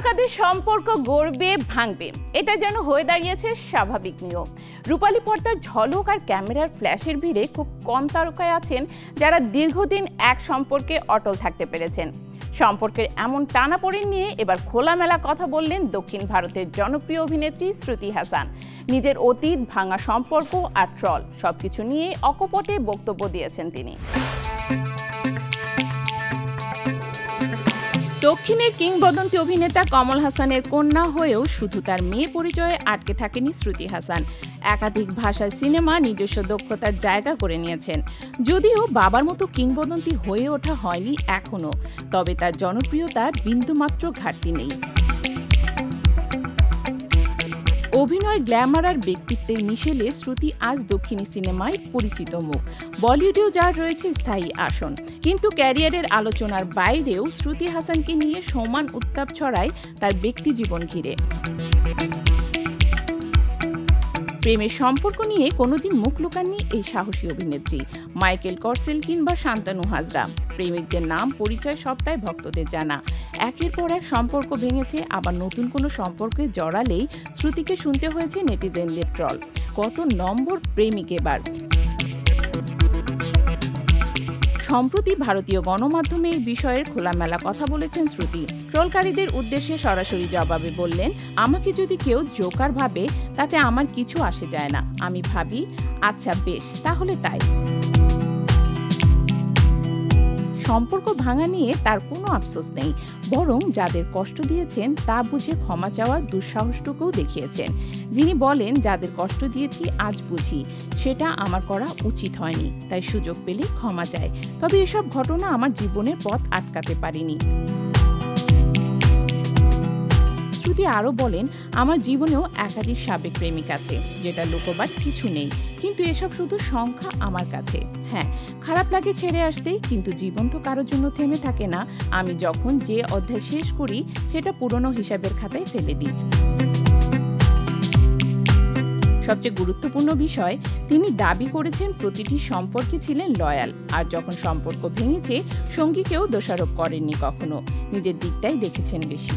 তারকাদের সম্পর্ক গড়বে ভাঙবে, এটা যেন হয়ে দাঁড়িয়েছে স্বাভাবিক নিয়ম। রূপালী পর্দার ঝলক আর ক্যামেরার ফ্ল্যাশের ভিড়ে খুব কম তারকায় আছেন যারা দীর্ঘদিন এক সম্পর্কে অটল থাকতে পেরেছেন। সম্পর্কের এমন টানাপোড়েন নিয়ে এবার খোলামেলা কথা বললেন দক্ষিণ ভারতের জনপ্রিয় অভিনেত্রী শ্রুতি হাসান। নিজের অতীত, ভাঙা সম্পর্ক আর ট্রল সবকিছু নিয়ে অকপটে বক্তব্য দিয়েছেন তিনি। দক্ষিণের কিংবদন্তি অভিনেতা কমল হাসানের কন্যা হয়েও শুধু তার মেয়ে পরিচয়ে আটকে থাকেনি শ্রুতি হাসান। একাধিক ভাষায় সিনেমা নিজস্ব দক্ষতার জায়গা করে নিয়েছেন। যদিও বাবার মতো কিংবদন্তি হয়ে ওঠা হয়নি এখনো, তবে তার জনপ্রিয়তার বিন্দুমাত্র ঘাটতি নেই। অভিনয়, গ্ল্যামার আর ব্যক্তিত্বের মিশেলে শ্রুতি আজ দক্ষিণী সিনেমায় পরিচিত মুখ। বলিউডেও যার রয়েছে স্থায়ী আসন, কিন্তু ক্যারিয়ারের আলোচনার বাইরেও শ্রুতি হাসানকে নিয়ে সমান উত্তাপ ছড়ায় তার ব্যক্তি জীবন ঘিরে। প্রেমের সম্পর্ক নিয়ে কোনোদিন মুখ লুকাননি এই সাহসী অভিনেত্রী। মাইকেল করসেল কিংবা শান্তনু হাজরা, প্রেমিকদের নাম, পরিচয় সবটাই ভক্তদের জানা। একের পর এক সম্পর্ক ভেঙেছে, আবার নতুন কোনো সম্পর্কে জড়ালেই শ্রুতিকে শুনতে হয়েছে নেটিজেনদের ট্রল। কত নম্বর প্রেমিক এবার। সম্প্রতি ভারতীয় গণমাধ্যমে এই বিষয়ের খোলামেলা কথা বলেছেন শ্রুতি। ট্রলকারীদের উদ্দেশ্যে সরাসরি জবাবে বললেন, আমাকে যদি কেউ জোকার ভাবে তাতে আমার কিছু আসে যায় না। আমি ভাবি, আচ্ছা বেশ, তাহলে তাই। সম্পর্ক ভাঙা নিয়ে তার কোনো আফসোস নেই, বরং যাদের কষ্ট দিয়েছেন তা বুঝে ক্ষমা চাওয়ার দুঃসাহসটুকুও দেখিয়েছেন। যিনি বলেন, যাদের কষ্ট দিয়েছি আজ বুঝি সেটা আমার করা উচিত হয়নি, তাই সুযোগ পেলে ক্ষমা চাই। তবে এসব ঘটনা আমার জীবনের পথ আটকাতে পারেনি। শ্রুতি আরও বলেন, আমার জীবনেও একাধিক সাবেক প্রেমিক আছে, যেটা লুকোবার কিছু নেই, কিন্তু এসব শুধু সংখ্যা আমার কাছে। হ্যাঁ, খারাপ লাগে ছেড়ে আসতে, কিন্তু জীবন তো কারোর জন্য থেমে থাকে না। আমি যখন যে অধ্যায় শেষ করি সেটা পুরনো হিসাবের খাতায় ফেলে দিই। সবচেয়ে গুরুত্বপূর্ণ বিষয়, তিনি দাবি করেছেন প্রতিটি সম্পর্কে ছিলেন লয়াল, আর যখন সম্পর্ক ভেঙেছে সঙ্গীকেও দোষারোপ করেননি কখনো, নিজের দিকটাই দেখেছেন বেশি।